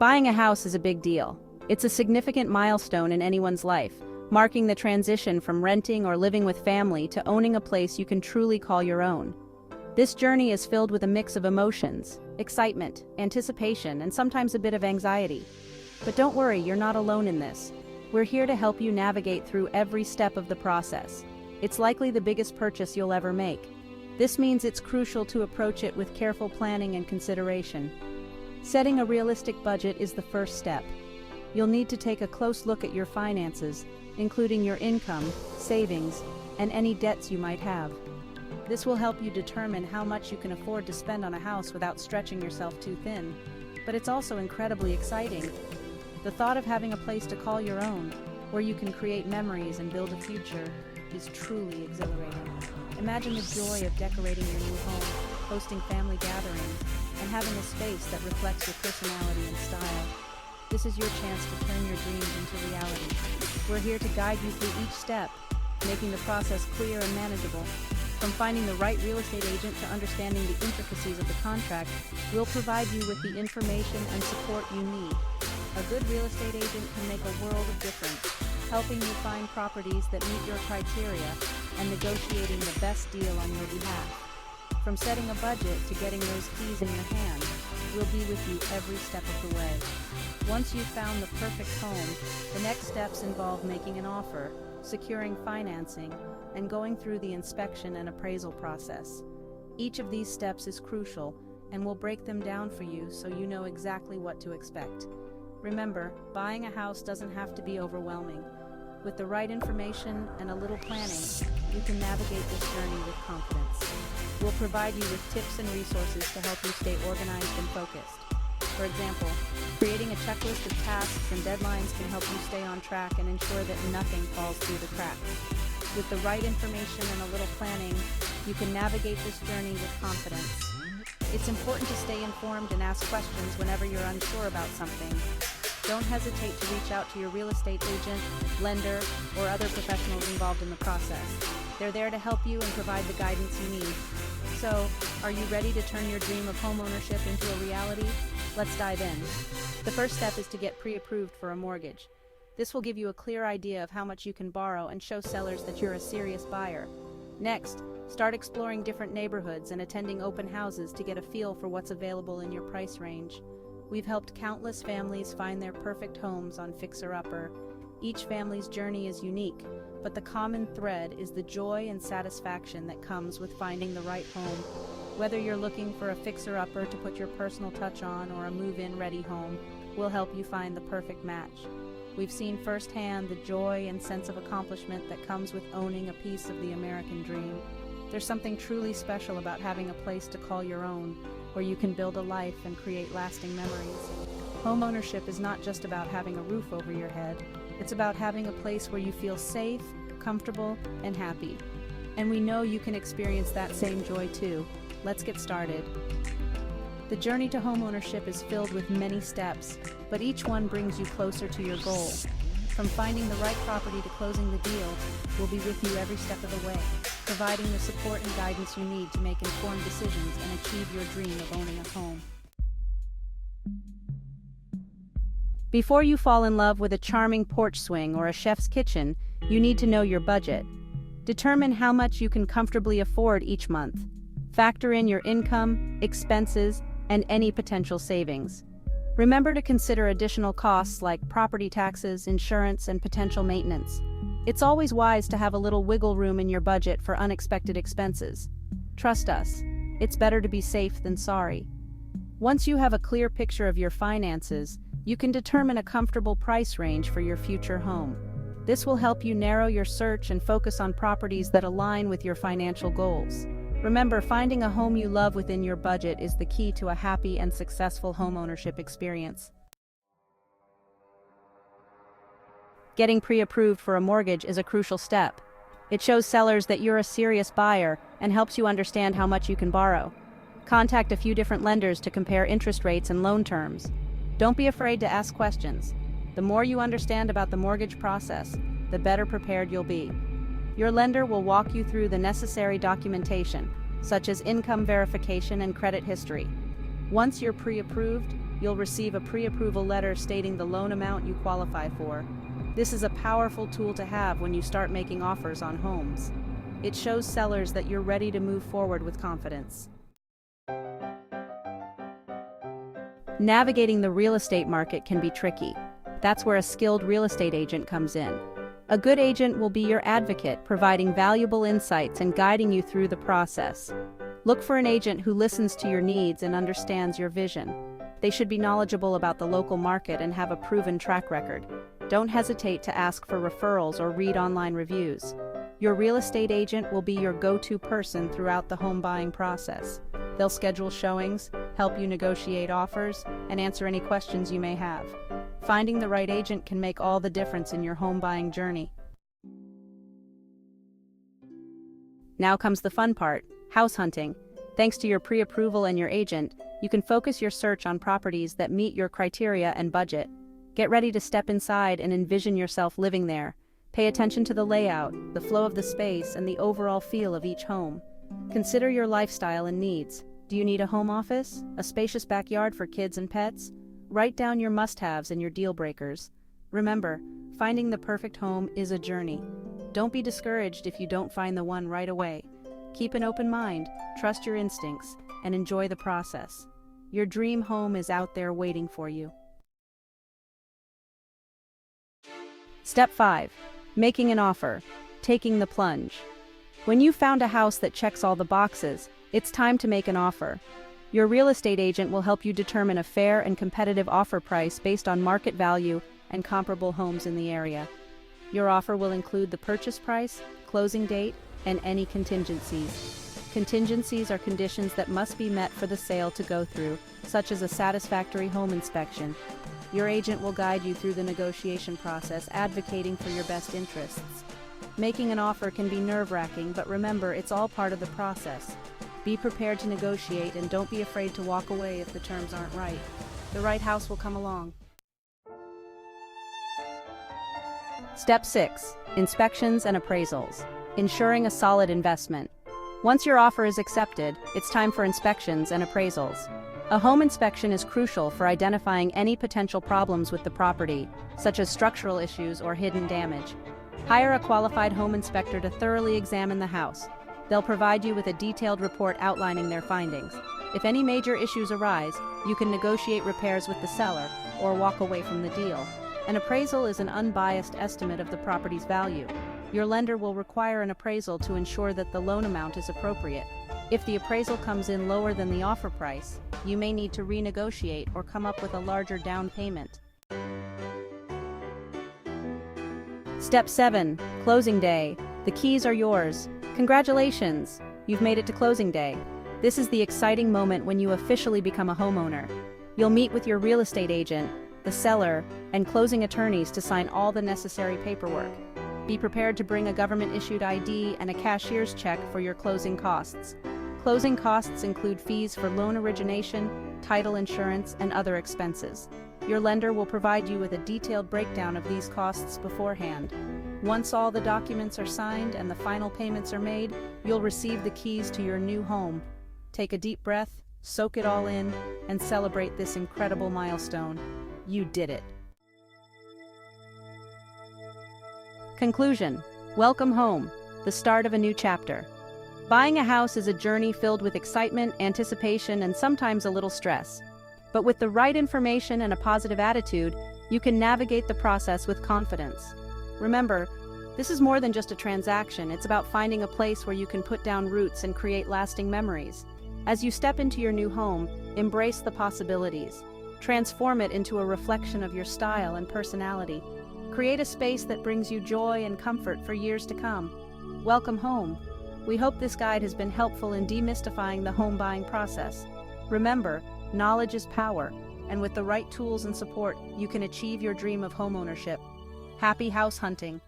Buying a house is a big deal. It's a significant milestone in anyone's life, marking the transition from renting or living with family to owning a place you can truly call your own. This journey is filled with a mix of emotions, excitement, anticipation, and sometimes a bit of anxiety. But don't worry, you're not alone in this. We're here to help you navigate through every step of the process. It's likely the biggest purchase you'll ever make. This means it's crucial to approach it with careful planning and consideration. Setting a realistic budget is the first step. You'll need to take a close look at your finances, including your income, savings, and any debts you might have. This will help you determine how much you can afford to spend on a house without stretching yourself too thin. But it's also incredibly exciting. The thought of having a place to call your own, where you can create memories and build a future, is truly exhilarating. Imagine the joy of decorating your new home, hosting family gatherings, and having a space that reflects your personality and style. This is your chance to turn your dreams into reality. We're here to guide you through each step, making the process clear and manageable. From finding the right real estate agent to understanding the intricacies of the contract, we'll provide you with the information and support you need. A good real estate agent can make a world of difference, helping you find properties that meet your criteria and negotiating the best deal on your behalf. From setting a budget to getting those keys in your hand, we'll be with you every step of the way. Once you've found the perfect home, the next steps involve making an offer, securing financing, and going through the inspection and appraisal process. Each of these steps is crucial, and we'll break them down for you so you know exactly what to expect. Remember, buying a house doesn't have to be overwhelming. With the right information and a little planning, you can navigate this journey with confidence. We'll provide you with tips and resources to help you stay organized and focused. For example, creating a checklist of tasks and deadlines can help you stay on track and ensure that nothing falls through the cracks. With the right information and a little planning, you can navigate this journey with confidence. It's important to stay informed and ask questions whenever you're unsure about something. Don't hesitate to reach out to your real estate agent, lender, or other professionals involved in the process. They're there to help you and provide the guidance you need. So, are you ready to turn your dream of homeownership into a reality? Let's dive in. The first step is to get pre-approved for a mortgage. This will give you a clear idea of how much you can borrow and show sellers that you're a serious buyer. Next, start exploring different neighborhoods and attending open houses to get a feel for what's available in your price range. We've helped countless families find their perfect homes on Fixer Upper. Each family's journey is unique, but the common thread is the joy and satisfaction that comes with finding the right home. Whether you're looking for a fixer-upper to put your personal touch on or a move-in ready home, we'll help you find the perfect match. We've seen firsthand the joy and sense of accomplishment that comes with owning a piece of the American dream. There's something truly special about having a place to call your own, where you can build a life and create lasting memories. Homeownership is not just about having a roof over your head. It's about having a place where you feel safe, comfortable, and happy. And we know you can experience that same joy too. Let's get started. The journey to homeownership is filled with many steps, but each one brings you closer to your goal. From finding the right property to closing the deal, we'll be with you every step of the way, providing the support and guidance you need to make informed decisions and achieve your dream of owning a home. Before you fall in love with a charming porch swing or a chef's kitchen, you need to know your budget. Determine how much you can comfortably afford each month. Factor in your income, expenses, and any potential savings. Remember to consider additional costs like property taxes, insurance, and potential maintenance. It's always wise to have a little wiggle room in your budget for unexpected expenses. Trust us, it's better to be safe than sorry. Once you have a clear picture of your finances, you can determine a comfortable price range for your future home. This will help you narrow your search and focus on properties that align with your financial goals. Remember, finding a home you love within your budget is the key to a happy and successful homeownership experience. Getting pre-approved for a mortgage is a crucial step. It shows sellers that you're a serious buyer and helps you understand how much you can borrow. Contact a few different lenders to compare interest rates and loan terms. Don't be afraid to ask questions. The more you understand about the mortgage process, the better prepared you'll be. Your lender will walk you through the necessary documentation, such as income verification and credit history. Once you're pre-approved, you'll receive a pre-approval letter stating the loan amount you qualify for. This is a powerful tool to have when you start making offers on homes. It shows sellers that you're ready to move forward with confidence. Navigating the real estate market can be tricky. That's where a skilled real estate agent comes in. A good agent will be your advocate, providing valuable insights and guiding you through the process. Look for an agent who listens to your needs and understands your vision. They should be knowledgeable about the local market and have a proven track record. Don't hesitate to ask for referrals or read online reviews. Your real estate agent will be your go-to person throughout the home buying process. They'll schedule showings, help you negotiate offers, and answer any questions you may have. Finding the right agent can make all the difference in your home buying journey. Now comes the fun part, house hunting. Thanks to your pre-approval and your agent, you can focus your search on properties that meet your criteria and budget. Get ready to step inside and envision yourself living there. Pay attention to the layout, the flow of the space, and the overall feel of each home. Consider your lifestyle and needs. Do you need a home office? A spacious backyard for kids and pets? Write down your must-haves and your deal breakers. Remember, finding the perfect home is a journey. Don't be discouraged if you don't find the one right away. Keep an open mind, trust your instincts, and enjoy the process. Your dream home is out there waiting for you. Step 5. Making an offer. Taking the plunge. When you've found a house that checks all the boxes, it's time to make an offer. Your real estate agent will help you determine a fair and competitive offer price based on market value and comparable homes in the area. Your offer will include the purchase price, closing date, and any contingencies. Contingencies are conditions that must be met for the sale to go through, such as a satisfactory home inspection. Your agent will guide you through the negotiation process, advocating for your best interests. Making an offer can be nerve-wracking, but remember, it's all part of the process. Be prepared to negotiate and don't be afraid to walk away if the terms aren't right. The right house will come along. Step 6. Inspections and appraisals. Ensuring a solid investment. Once your offer is accepted, it's time for inspections and appraisals. A home inspection is crucial for identifying any potential problems with the property, such as structural issues or hidden damage. Hire a qualified home inspector to thoroughly examine the house. They'll provide you with a detailed report outlining their findings. If any major issues arise, you can negotiate repairs with the seller or walk away from the deal. An appraisal is an unbiased estimate of the property's value. Your lender will require an appraisal to ensure that the loan amount is appropriate. If the appraisal comes in lower than the offer price, you may need to renegotiate or come up with a larger down payment. Step 7. Closing day. The keys are yours. Congratulations! You've made it to closing day. This is the exciting moment when you officially become a homeowner. You'll meet with your real estate agent, the seller, and closing attorneys to sign all the necessary paperwork. Be prepared to bring a government-issued ID and a cashier's check for your closing costs. Closing costs include fees for loan origination, title insurance, and other expenses. Your lender will provide you with a detailed breakdown of these costs beforehand. Once all the documents are signed and the final payments are made, you'll receive the keys to your new home. Take a deep breath, soak it all in, and celebrate this incredible milestone. You did it. Conclusion. Welcome home, the start of a new chapter. Buying a house is a journey filled with excitement, anticipation, and sometimes a little stress. But with the right information and a positive attitude, you can navigate the process with confidence. Remember, this is more than just a transaction. It's about finding a place where you can put down roots and create lasting memories. As you step into your new home, embrace the possibilities. Transform it into a reflection of your style and personality. Create a space that brings you joy and comfort for years to come. Welcome home. We hope this guide has been helpful in demystifying the home buying process. Remember, knowledge is power, and with the right tools and support, you can achieve your dream of homeownership. Happy house hunting!